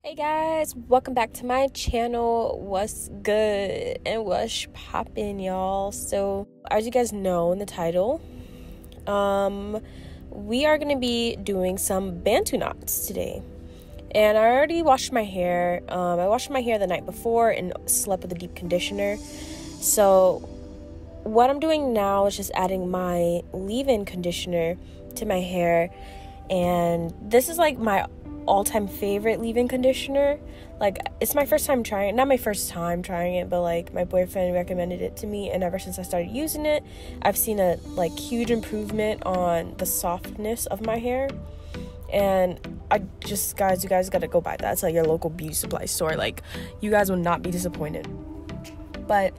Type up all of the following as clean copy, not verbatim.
Hey guys, welcome back to my channel. What's good and what's poppin', y'all? So as you guys know in the title, we are gonna be doing some Bantu knots today. And I already washed my hair. I washed my hair the night before and slept with a deep conditioner. So what I'm doing now is just adding my leave-in conditioner to my hair. And this is like my all-time favorite leave-in conditioner. Like, it's my first time trying it. Not my first time trying it, but like my boyfriend recommended it to me, and ever since I started using it, I've seen a like huge improvement on the softness of my hair. And you guys gotta go buy that. It's like your local beauty supply store. Like, you guys will not be disappointed. But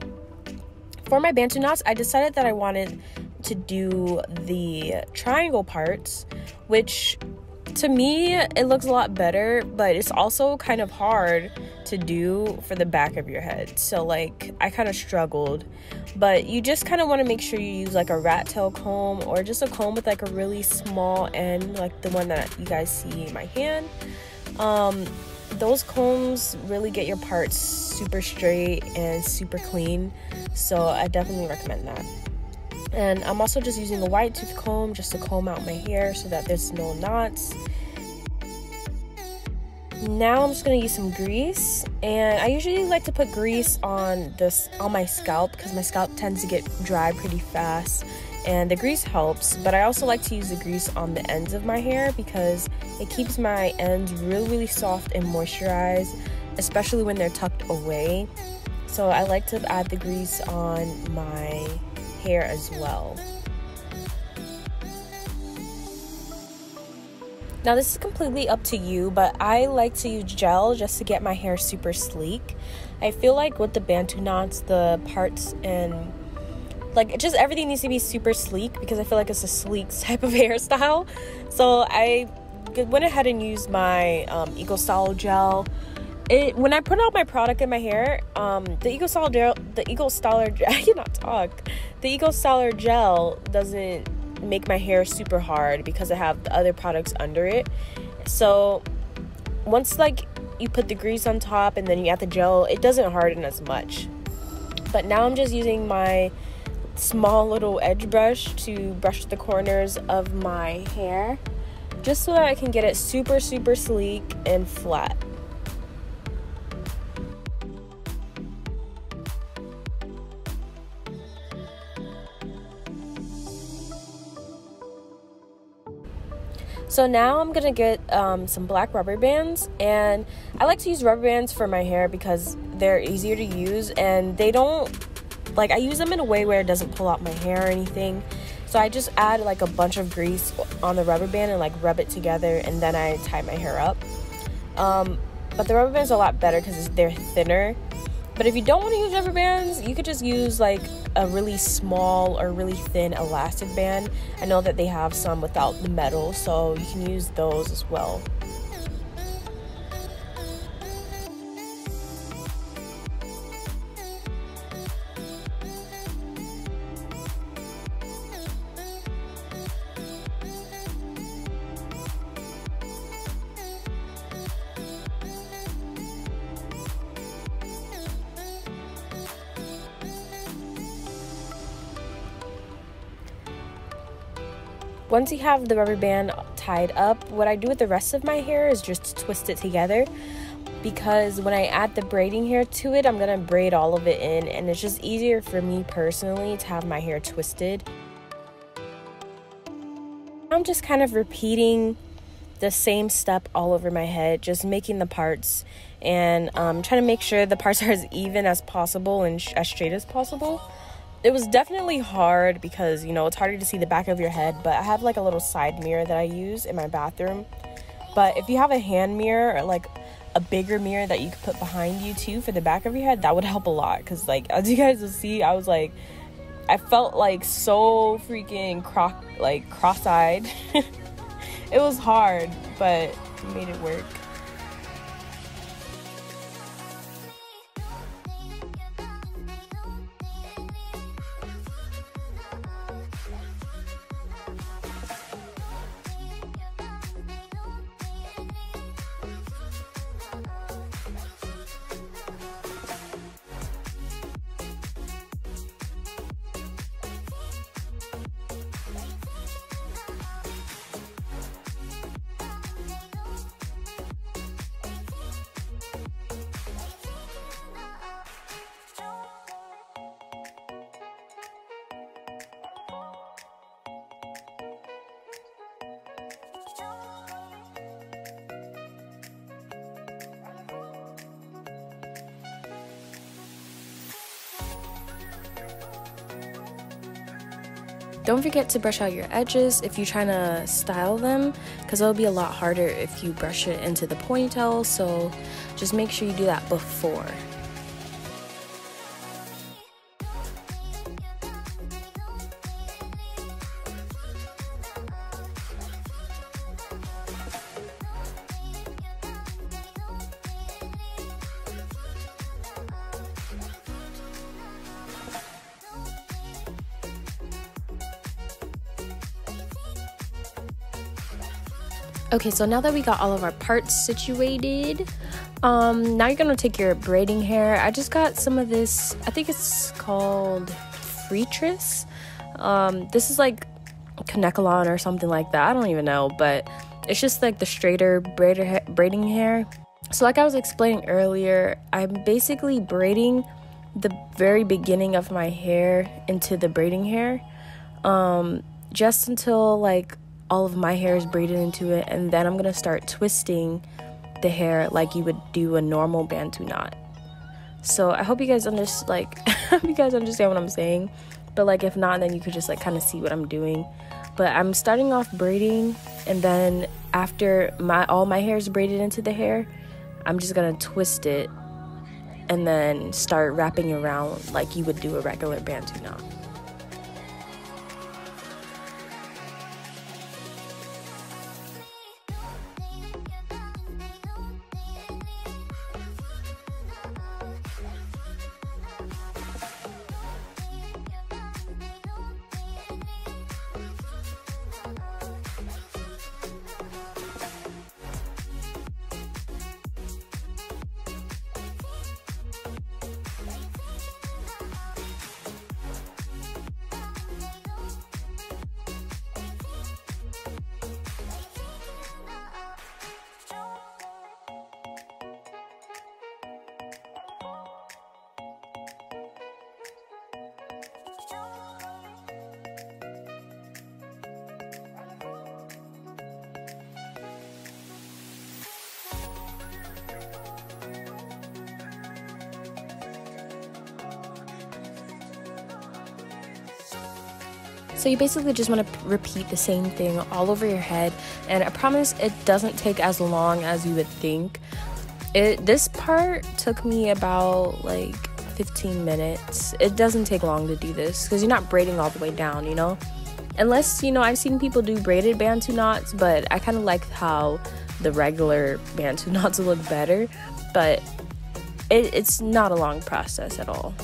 for my Bantu knots, I decided that I wanted to do the triangle parts, which to me, it looks a lot better, but it's also kind of hard to do for the back of your head. So, like, I kind of struggled. But you just kind of want to make sure you use, like, a rat tail comb or just a comb with, like, a really small end, like the one that you guys see in my hand. Those combs really get your parts super straight and super clean. So, I definitely recommend that. And I'm also just using the white tooth comb just to comb out my hair so that there's no knots. Now I'm just going to use some grease, and I usually like to put grease on my scalp because my scalp tends to get dry pretty fast, and the grease helps. But I also like to use the grease on the ends of my hair because it keeps my ends really soft and moisturized, especially when they're tucked away. So I like to add the grease on my hair as well. Now this is completely up to you, but I like to use gel just to get my hair super sleek. I feel like with the Bantu knots, the parts and like just everything needs to be super sleek because I feel like it's a sleek type of hairstyle. So I went ahead and used my Eco Styler gel. When I put out my product in my hair, the Eco Styler gel doesn't make my hair super hard because I have the other products under it. So once like you put the grease on top and then you add the gel, it doesn't harden as much. But now I'm just using my small little edge brush to brush the corners of my hair just so that I can get it super sleek and flat. So now I'm gonna get some black rubber bands, and I like to use rubber bands for my hair because they're easier to use and they don't, like, I use them in a way where it doesn't pull out my hair or anything. So I just add like a bunch of grease on the rubber band and like rub it together, and then I tie my hair up. But the rubber bands are a lot better because they're thinner. But if you don't want to use rubber bands, you could just use like a really small or really thin elastic band. I know that they have some without the metal, so you can use those as well. Once you have the rubber band tied up, what I do with the rest of my hair is just twist it together, because when I add the braiding hair to it, I'm gonna braid all of it in, and it's just easier for me personally to have my hair twisted. I'm just kind of repeating the same step all over my head, just making the parts and trying to make sure the parts are as even as possible and as straight as possible. It was definitely hard because, you know, it's harder to see the back of your head, but I have like a little side mirror that I use in my bathroom. But if you have a hand mirror or like a bigger mirror that you could put behind you too for the back of your head, that would help a lot. Because like, as you guys will see, I felt like so freaking cross-eyed. It was hard, but we made it work. Don't forget to brush out your edges if you're trying to style them, because it'll be a lot harder if you brush it into the ponytail, so just make sure you do that before. Okay, so now that we got all of our parts situated, now you're gonna take your braiding hair. I just got some of this, I think it's called Freetress. This is like Kanekalon or something like that, I don't even know, but it's just like the straighter braiding hair. So like I was explaining earlier, I'm basically braiding the very beginning of my hair into the braiding hair, just until like all of my hair is braided into it, and then I'm gonna start twisting the hair like you would do a normal Bantu knot. So I hope you guys understand what I'm saying, but like if not, then you could just like kind of see what I'm doing. But I'm starting off braiding, and then after all my hair is braided into the hair, I'm just gonna twist it and then start wrapping around like you would do a regular Bantu knot. So you basically just want to repeat the same thing all over your head, and I promise it doesn't take as long as you would think. This part took me about like 15 minutes. It doesn't take long to do this because you're not braiding all the way down, you know? Unless, you know, I've seen people do braided Bantu knots, but I kind of like how the regular Bantu knots look better, but it's not a long process at all.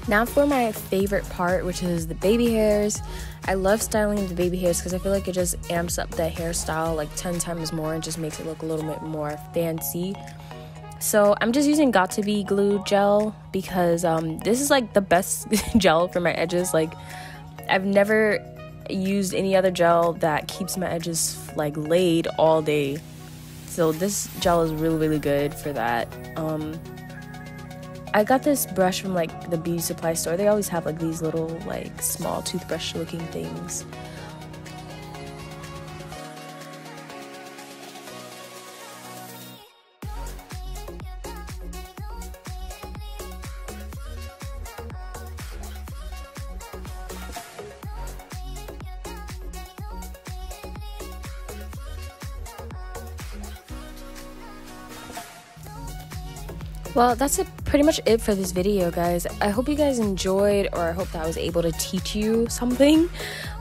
Now for my favorite part, which is the baby hairs. I love styling the baby hairs because I feel like it just amps up the hairstyle like 10 times more and just makes it look a little bit more fancy. So I'm just using Got2b glue gel because this is like the best gel for my edges. Like I've never used any other gel that keeps my edges like laid all day. So this gel is really good for that. I got this brush from like the beauty supply store. They always have like these little like small toothbrush looking things. Well, that's pretty much it for this video, guys. I hope you guys enjoyed, or I hope that I was able to teach you something.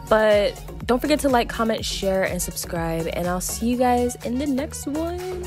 But don't forget to like, comment, share, and subscribe. And I'll see you guys in the next one.